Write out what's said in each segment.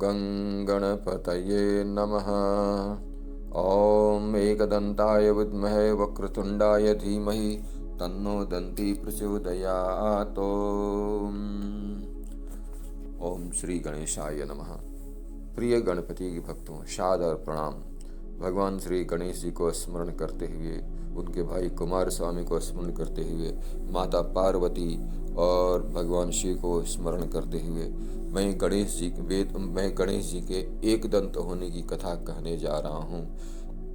गं गणपतये नमः। ॐ एकदन्ताय विद्महे वक्रतुण्डाय धीमहि तन्नो दन्ती प्रचोदयात्। ओम श्री गणेशाय नमः। प्रिय गणपति के भक्तों, सादर प्रणाम। भगवान श्री गणेश जी को स्मरण करते हुए, उनके भाई कुमार स्वामी को स्मरण करते हुए, माता पार्वती और भगवान शिव को स्मरण करते हुए मैं गणेश जी के एक दंत होने की कथा कहने जा रहा हूँ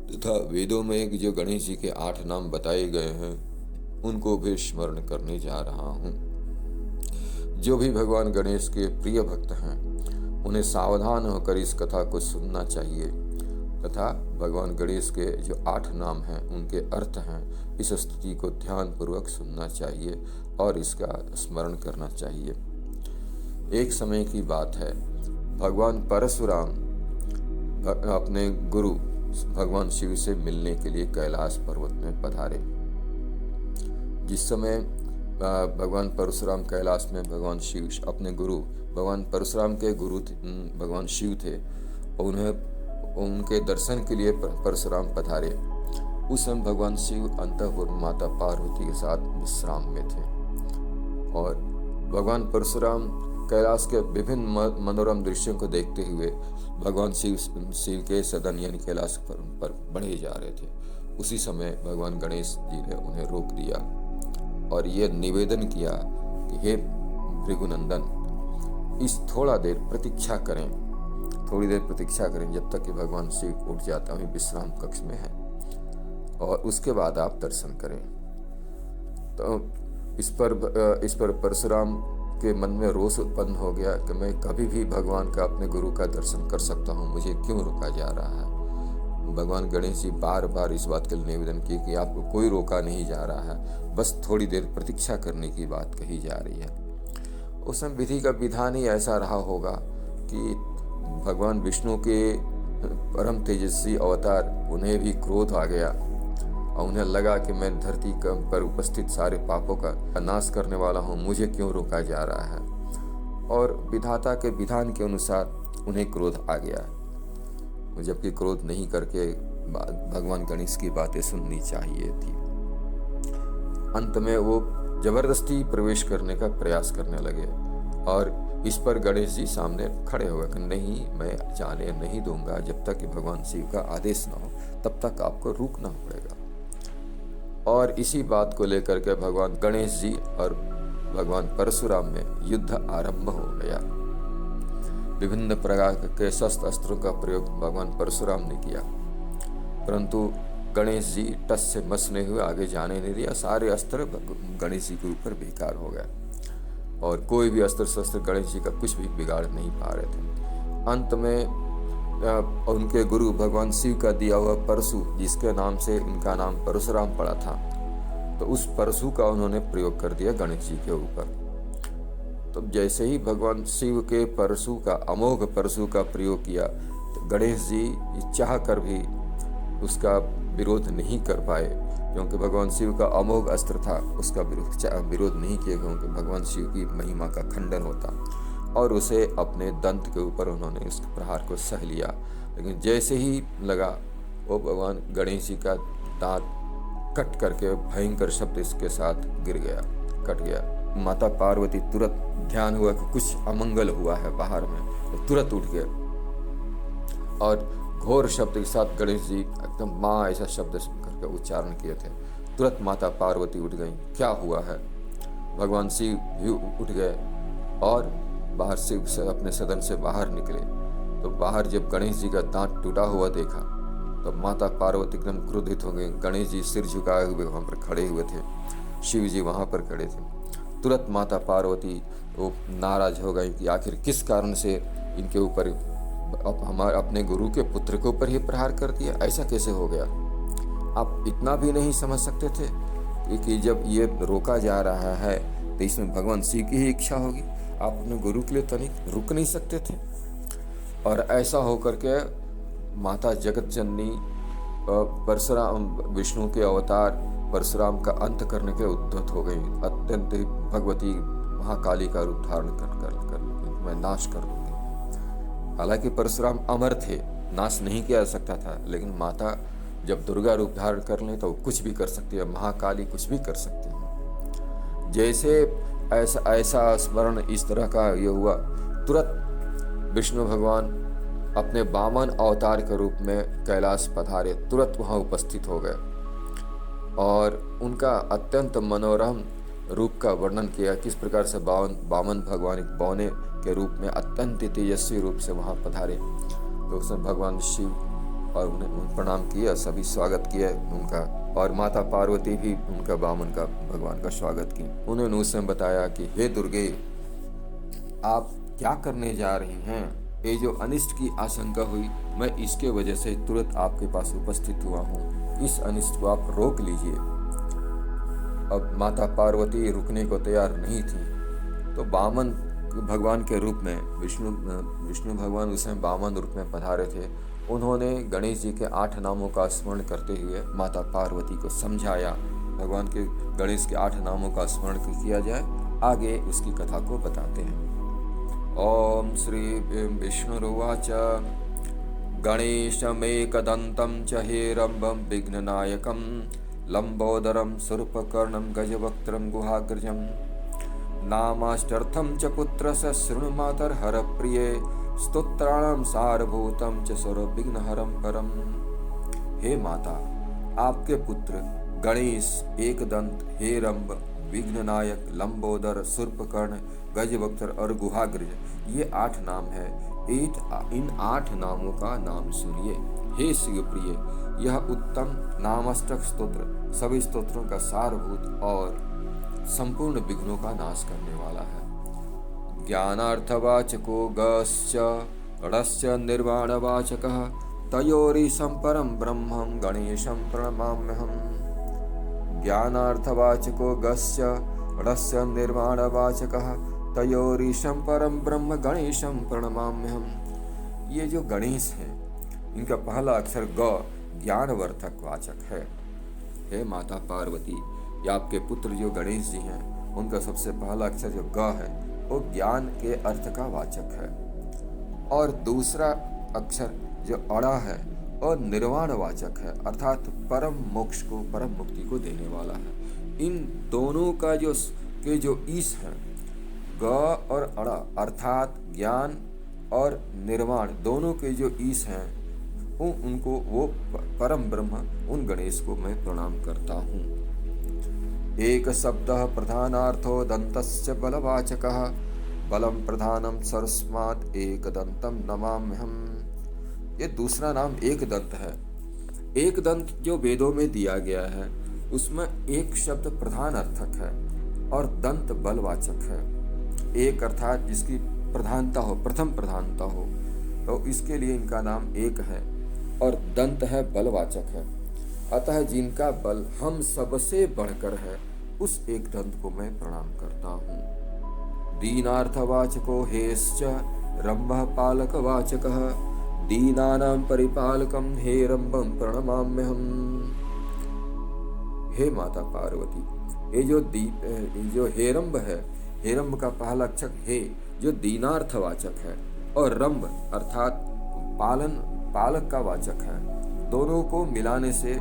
तथा वेदों में जो गणेश जी के 8 नाम बताए गए हैं उनको भी स्मरण करने जा रहा हूँ। जो भी भगवान गणेश के प्रिय भक्त हैं उन्हें सावधान होकर इस कथा को सुनना चाहिए तथा भगवान गणेश के जो 8 नाम हैं उनके अर्थ हैं, इस स्तुति को ध्यानपूर्वक सुनना चाहिए और इसका स्मरण करना चाहिए। एक समय की बात है, भगवान परशुराम अपने गुरु भगवान शिव से मिलने के लिए कैलाश पर्वत में पधारे। जिस समय भगवान परशुराम कैलाश में भगवान शिव अपने गुरु भगवान परशुराम के गुरु भगवान शिव थे और उनके दर्शन के लिए परशुराम पधारे। उस समय भगवान शिव अंतःपुर माता पार्वती के साथ विश्राम में थे और भगवान परशुराम कैलाश के विभिन्न मनोरम दृश्यों को देखते हुए भगवान शिव के सदन यानी कैलाश पर बढ़े जा रहे थे। उसी समय भगवान गणेश जी ने उन्हें रोक दिया और ये निवेदन किया कि हे भृगुनंदन, इस थोड़ी देर प्रतीक्षा करें जब तक कि भगवान शिव उठ जाता हूँ, विश्राम कक्ष में है, और उसके बाद आप दर्शन करें। तो इस पर परशुराम के मन में रोष उत्पन्न हो गया कि मैं कभी भी भगवान का अपने गुरु का दर्शन कर सकता हूँ, मुझे क्यों रोका जा रहा है। भगवान गणेश जी बार बार इस बात के लिए निवेदन किए कि आपको कोई रोका नहीं जा रहा है, बस थोड़ी देर प्रतीक्षा करने की बात कही जा रही है। उस समय विधि का विधान ही ऐसा रहा होगा कि भगवान विष्णु के परम तेजस्वी अवतार उन्हें भी क्रोध आ गया और उन्हें लगा कि मैं धरती पर उपस्थित सारे पापों का नाश करने वाला हूँ, मुझे क्यों रोका जा रहा है। और विधाता के विधान के अनुसार उन्हें क्रोध आ गया, जबकि क्रोध नहीं करके भगवान गणेश की बातें सुननी चाहिए थी। अंत में वो जबरदस्ती प्रवेश करने का प्रयास करने लगे और इस पर गणेश जी सामने खड़े हो गए कि नहीं, मैं जाने नहीं दूंगा, जब तक कि भगवान शिव का आदेश न हो तब तक आपको रुकना पड़ेगा। और इसी बात को लेकर के भगवान गणेश जी और भगवान परशुराम में युद्ध आरंभ हो गया। विभिन्न प्रकार के शस्त्र अस्त्रों का प्रयोग भगवान परशुराम ने किया, परंतु गणेश जी टस से मस नहीं हुए, आगे जाने नहीं दिया। सारे अस्त्र गणेश जी के ऊपर बेकार हो गए और कोई भी अस्त्र शस्त्र गणेश जी का कुछ भी बिगाड़ नहीं पा रहे थे। अंत में उनके गुरु भगवान शिव का दिया हुआ परशु, जिसके नाम से इनका नाम परशुराम पड़ा था, तो उस परशु का उन्होंने प्रयोग कर दिया गणेश जी के ऊपर। तो जैसे ही भगवान शिव के परशु का अमोघ परशु का प्रयोग किया तो गणेश जी चाह कर भी उसका विरोध नहीं कर पाए, क्योंकि भगवान शिव का अमोघ अस्त्र था, उसका विरोध नहीं किया, क्योंकि भगवान शिव की महिमा का खंडन होता, और उसे अपने दंत के ऊपर उन्होंने उस प्रहार को सह लिया। लेकिन जैसे ही लगा वो भगवान गणेश जी का दांत कट करके भयंकर शब्द इसके साथ गिर गया, कट गया। माता पार्वती तुरंत ध्यान हुआ कि कुछ अमंगल हुआ है बाहर में, तो तुरंत उठ गए और घोर शब्द के साथ गणेश जी एकदम माँ ऐसा शब्द करके उच्चारण किए थे। तुरंत माता पार्वती उठ गई, क्या हुआ है। भगवान शिव भी उठ गए और बाहर से अपने सदन से बाहर निकले। तो बाहर जब गणेश जी का दांत टूटा हुआ देखा तो माता पार्वती एकदम क्रोधित हो गई। गणेश जी सिर झुकाए हुए वहाँ पर खड़े हुए थे, शिव जी वहाँ पर खड़े थे। तुरंत माता पार्वती वो नाराज हो गई कि आखिर किस कारण से इनके ऊपर हमारे अपने गुरु के पुत्र के ऊपर ही प्रहार कर दिया, ऐसा कैसे हो गया। आप इतना भी नहीं समझ सकते थे कि जब ये रोका जा रहा है तो इसमें भगवान शिव की ही इच्छा होगी, आप अपने गुरु के लिए तनिक रुक नहीं सकते थे। और ऐसा होकर के माता जगत जननी परशुराम विष्णु के अवतार परशुराम का अंत करने के उद्यत हो गई। अत्यंत भगवती महाकाली का रूप धारण कर मैं नाश कर दूंगी। हालांकि परशुराम अमर थे, नाश नहीं किया जा सकता था, लेकिन माता जब दुर्गा रूप धारण कर लें तो कुछ भी कर सकती है, महाकाली कुछ भी कर सकती है। जैसे ऐसा स्मरण इस तरह का ये हुआ, तुरंत विष्णु भगवान अपने वामन अवतार के रूप में कैलाश पधारे, तुरंत वहाँ उपस्थित हो गए और उनका अत्यंत मनोरम रूप का वर्णन किया, किस प्रकार से वामन भगवान एक बौने के रूप में अत्यंत तेजस्वी रूप से वहाँ पधारे। तो उसने भगवान शिव और उन्हें प्रणाम किया, सभी स्वागत किया उनका, और माता पार्वती भी उनका वामन का भगवान का स्वागत की। उन्होंने उसमें बताया कि हे दुर्गे, आप क्या करने जा रही हैं? ये जो अनिष्ट की आशंका हुई, मैं इसके वजह से तुरंत आपके पास उपस्थित हुआ हूँ, इस अनिष्ट को आप रोक लीजिए। अब माता पार्वती रुकने को तैयार नहीं थी, तो वामन भगवान के रूप में विष्णु भगवान उसमें वामन रूप में पधारे थे। उन्होंने गणेश जी के 8 नामों का स्मरण करते हुए माता पार्वती को समझाया। भगवान के गणेश के 8 नामों का स्मरण किया जाए, आगे उसकी कथा को बताते हैं। ओम श्री विष्णुरुवाच गणेशमेकदन्तं च हेरम्बं विघ्ननायकं लंबोदरं शूर्पकर्णं गजवक्त्रं गुहाग्रजं नामाष्टर्थं च पुत्रस्य शृणुमातर्हरप्रिये स्तोत्राणां सारभूतं च सर्वविघ्नहरं परम। हे माता, आपके पुत्र गणेश, एकदंत, हेरंब, विघ्ननायक, लंबोदर, शूर्पकर्ण, गजवक्त्र और गुहाग्रज, ये 8 नाम है। इन 8 नामों का नाम सुनिए। हे शिवप्रिय, यह उत्तम नामाष्टक स्तोत्र सभी स्तोत्रों का सारभूत और संपूर्ण विघ्नों का नाश करने वाला है। ज्ञानार्थवाचको गश्च णश्च निर्वाणवाचकः तयोरीशं परं ब्रह्मं गणेशं प्रणमाम्यहम्। ज्ञानार्थवाचको गश्च णश्च निर्वाणवाचकः तयोरीशं परं ब्रह्म गणेशं प्रणमाम्यहम्। ये जो गणेश है, इनका पहला अक्षर ग ज्ञानवर्धक वाचक है। हे माता पार्वती, या आपके पुत्र जो गणेश जी हैं, उनका सबसे पहला अक्षर जो ग है वो ज्ञान के अर्थ का वाचक है, और दूसरा अक्षर जो अड़ा है और निर्वाण वाचक है, अर्थात परम मोक्ष को, परम मुक्ति को देने वाला है। इन दोनों का जो ईश है, ग और अड़ा, अर्थात ज्ञान और निर्वाण दोनों के जो ईश हैं, उनको वो परम ब्रह्म, उन गणेश को मैं प्रणाम करता हूँ। एक शब्दः प्रधानार्थो दन्तस्य बलवाचकः बलम प्रधानम सरस्मात् एकदन्तं नमाम्यहम्। ये दूसरा नाम एक दंत है। एक दंत जो वेदों में दिया गया है, उसमें एक शब्द प्रधान अर्थक है और दंत बलवाचक है। एक अर्थात जिसकी प्रधानता हो, प्रथम प्रधानता हो, तो इसके लिए इनका नाम एक है, और दंत है बलवाचक है। अतः जिनका बल हम सबसे बढ़कर है, उस एक दंत को मैं प्रणाम करता हूँ। दीनार्थवाचको हेश्च रंभः पालकवाचकः दीनानां परिपालकं हे रंभं प्रणमाम्यहम्। हे माता पार्वती, ये जो हेरंब है, हेरंब का पहला अक्षर हे जो दीनार्थवाचक है, और रंभ अर्थात पालक का वाचक है। दोनों को मिलाने से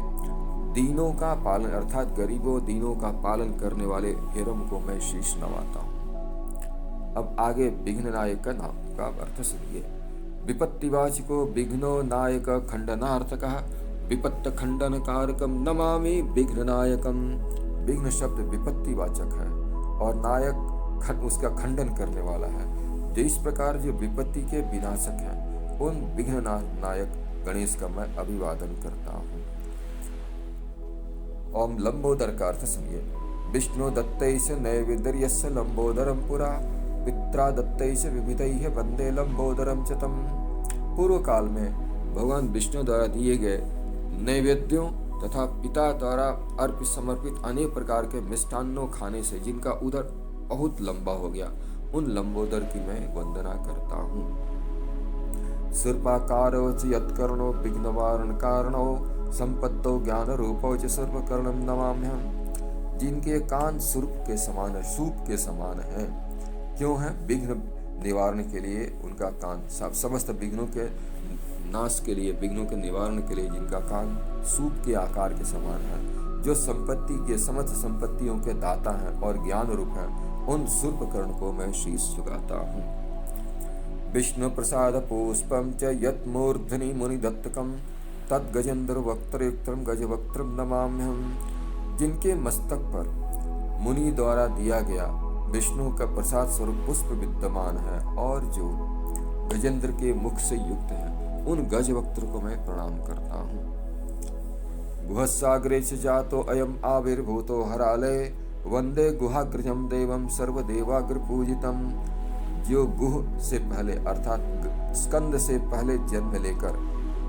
दीनों का पालन अर्थात गरीबों दीनों का पालन करने वाले हेरम को मैं शीश नवाता हूँ। अब आगे विघ्न नायक का नाम का अर्थ सुनिए। विपत्तिवाचको विघ्नो नायक खंडनार्थकः विपत्त खंडन कारकम नमामि विघ्न नायकम। विघ्न शब्द विपत्ति वाचक है और नायक उसका खंडन करने वाला है। जो इस प्रकार जो विपत्ति के विनाशक हैं, उन विघ्न नायक गणेश का मैं अभिवादन करता हूँ। ओम लंबोदर का अर्थ सुनिए। विष्णु दत्तैष नैवेद्यस्य लंबोदरम पुरा पित्रा दत्तैष विविधैः वंदे लंबोदरम च तम्। पूर्व काल में भगवान विष्णु द्वारा दिए गए नैवेद्यों तथा पिता द्वारा अर्पित समर्पित अनेक प्रकार के मिष्टान्नों खाने से जिनका उदर बहुत लंबा हो गया, उन लंबोदर की मैं वंदना करता हूँ। सर्पाकारो च यत्कर्णो विघ्नवारण कारणो संपत्तो ज्ञान रूपो च सर्वकर्णम नमाम्यहम्। जिनके कान सूप के समान है। क्यों है? निवारण के लिए, उनका कान समस्त विघ्नों के नाश के लिए, विघ्नों के निवारण के लिए, जिनका कान सूप के आकार के समान है, जो संपत्ति के समस्त संपत्तियों के दाता हैं और ज्ञान रूप हैं, उन शूर्पकर्ण को मैं शीश झुकाता हूँ। विष्णु प्रसाद पुष्पम च यत् मूर्धनि मुनि दत्तकम तत् गजेंद्र वक्त्रयुक्तम गजवक्त्रम नमाम्यहम्। जिनके मस्तक पर मुनि द्वारा दिया गया विष्णु का प्रसाद स्वरूप पुष्प विद्यमान है और जो गजेंद्र के मुख से युक्त है, उन गजवक्त्र को मैं प्रणाम करता हूँ। गुहसागरे च जातो अयम आविर्भूतो हरालय वंदे गुहाग्रजम देवम सर्वदेवाग्र पूजितम। जो गुह से पहले अर्थात स्कंद से पहले जन्म लेकर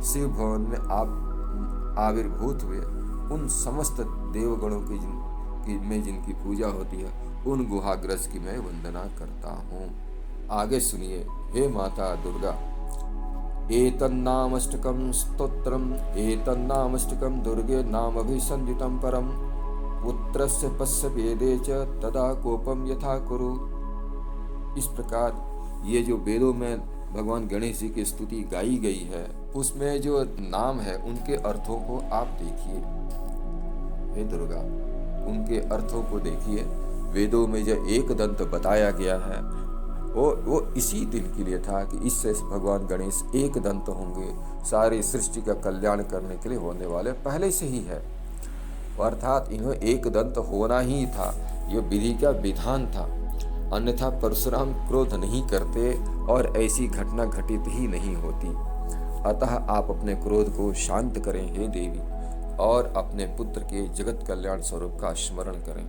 शिव भवन में आप आविर्भूत हुए, उन समस्त देवगणों में जिनकी पूजा होती है, उन गुहाग्रज की मैं वंदना करता हूँ। आगे सुनिए। हे माता दुर्गा, एतन्नामष्टकं स्तोत्रम् एतन्नामष्टकं दुर्गे नामभिसंधितं परं पुत्रस्य पश्य वेदे च तदा कोपम यथा कुरु। इस प्रकार ये जो वेदों में भगवान गणेश जी की स्तुति गाई गई है, उसमें जो नाम है उनके अर्थों को आप देखिए। हे दुर्गा, उनके अर्थों को देखिए। वेदों में जो एक दंत बताया गया है वो इसी दिन के लिए था कि इससे भगवान गणेश एक दंत होंगे, सारी सृष्टि का कल्याण करने के लिए होने वाले पहले से ही है, अर्थात इन्हें एक दंत होना ही था। यह विधि का विधान था, अन्यथा परशुराम क्रोध नहीं करते और ऐसी घटना घटित ही नहीं होती। अतः आप अपने क्रोध को शांत करें हे देवी, और अपने पुत्र के जगत कल्याण स्वरूप का स्मरण करें।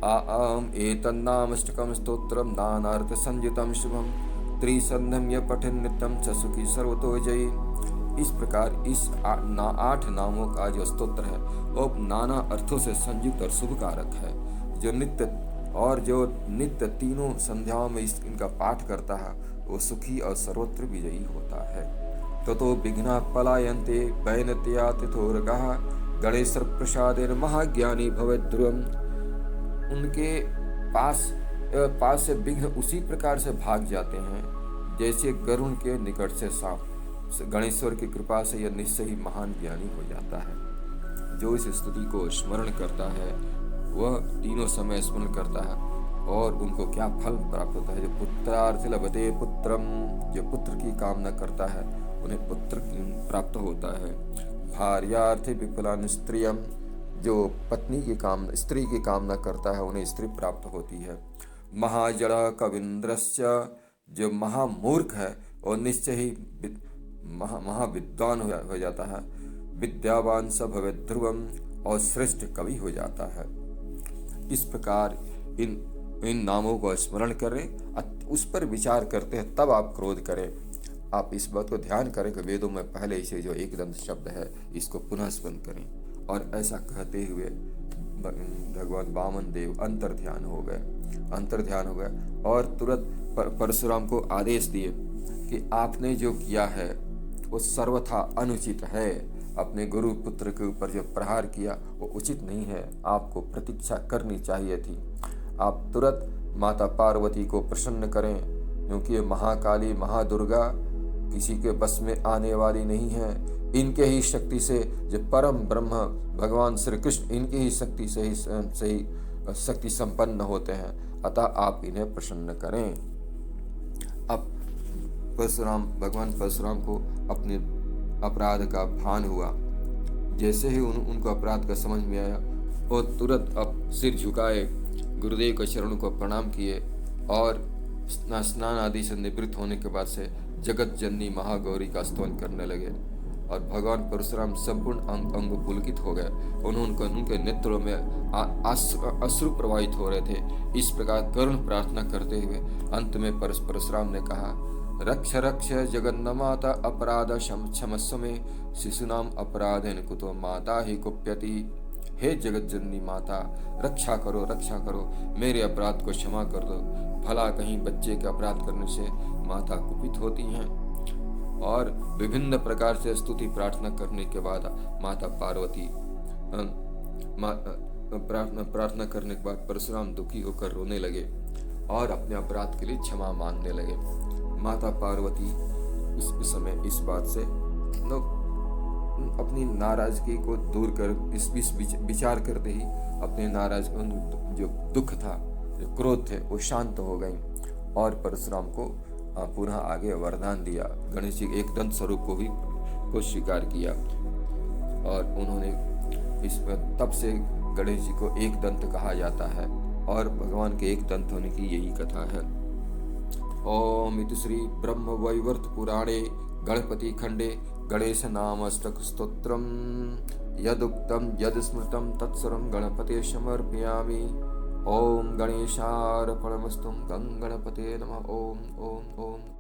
आम एतन्नामष्टकं स्तोत्रम नानार्थ संयुतम शुभम त्रिसंध्यम य पठन नित्यम च सुखी सर्वतो जयी। इस प्रकार इस 8 नामों का जो स्तोत्र है वो नाना अर्थों से संयुक्त और शुभ कारक है, जो नित्य तीनों संध्याओं में इनका पाठ करता है वो सुखी और सर्वत्र विजयी होता है। ततो विघ्ना पलायन्ते वैनत्या तिथोरगः गणेश प्रसादेन महाज्ञानी भवेत् ध्रुवम्। उनके पास से विघ्न उसी प्रकार से भाग जाते हैं जैसे गरुण के निकट से सांप। गणेश्वर की कृपा से यह निश्चय ही महान ज्ञानी हो जाता है। जो इस स्तुति को स्मरण करता है वह तीनों समय स्मरण करता है, और उनको क्या फल प्राप्त होता है। जो पुत्रार्थ लभते पुत्रम, जो पुत्र की कामना करता है उन्हें पुत्र प्राप्त होता है। भार्यार्थ विपुलान स्त्रियम, जो स्त्री की कामना करता है उन्हें स्त्री प्राप्त होती है। महाजड़ कविंद्रस्य, जो महामूर्ख है और निश्चय ही महाविद्वान हो जाता है। विद्यावान स भवेत् ध्रुवम, और श्रेष्ठ कवि हो जाता है। इस प्रकार इन नामों को स्मरण करें, उस पर विचार करते हैं तब आप क्रोध करें। आप इस बात को ध्यान करें कि वेदों में पहले से जो एकदंत शब्द है इसको पुनः स्मरण करें। और ऐसा कहते हुए भगवान वामन देव अंतर ध्यान हो गए और तुरंत परशुराम को आदेश दिए कि आपने जो किया है वो सर्वथा अनुचित है। अपने गुरु पुत्र के ऊपर जो प्रहार किया वो उचित नहीं है, आपको प्रतीक्षा करनी चाहिए थी। आप तुरंत माता पार्वती को प्रसन्न करें, क्योंकि ये महाकाली महादुर्गा किसी के बस में आने वाली नहीं है। इनके ही शक्ति से जो परम ब्रह्म भगवान श्री कृष्ण, इनकी ही शक्ति से ही शक्ति संपन्न होते हैं। अतः आप इन्हें प्रसन्न करें। अब भगवान परशुराम को अपने अपराध का भान हुआ। जैसे ही उनको अपराध का समझ में आया, वो तुरंत अब सिर झुकाए गुरुदेव के चरणों को प्रणाम किए और स्नान आदि से निवृत्त होने के बाद से जगत जननी महागौरी का स्तवन करने लगे। और भगवान परशुराम संपूर्ण अंग पुलकित हो गए। उनके नेत्रों में अश्रु प्रवाहित हो रहे थे। इस प्रकार करुण प्रार्थना करते हुए अंत में परशुराम ने कहा, रक्ष रक्ष जगन्माता अपराध क्षमस्व में शिशुनाम अपराधेन कुतो माता ही कुप्यति। हे जगत जननी माता, रक्षा करो, मेरे अपराध को क्षमा कर दो। भला कहीं बच्चे के अपराध करने से माता कुपित होती हैं। और विभिन्न प्रकार से स्तुति प्रार्थना करने के बाद माता पार्वती प्रार्थना करने के बाद परशुराम दुखी होकर रोने लगे और अपने अपराध के लिए क्षमा मांगने लगे। माता पार्वती उस समय इस बात से अपनी नाराजगी को दूर कर इस विचार करते ही अपने जो दुख था, जो क्रोध थे, वो शांत हो गई और परशुराम को पुनः आगे वरदान दिया। गणेश जी एक दंत स्वरूप को स्वीकार किया और उन्होंने तब से गणेश जी को एक दंत कहा जाता है और भगवान के एक दंत होने की यही कथा है। ओम इति श्री ब्रह्म वैवर्त पुराणे गणपति खंडे गणेश नाम अष्टक स्तोत्रम यदुक्तम यद स्मृतम तत्सर्वं गणपते समर्पयामि। ओम गणेशार्पणमस्तु। गं गणपते नमः। ओम ओम ओम।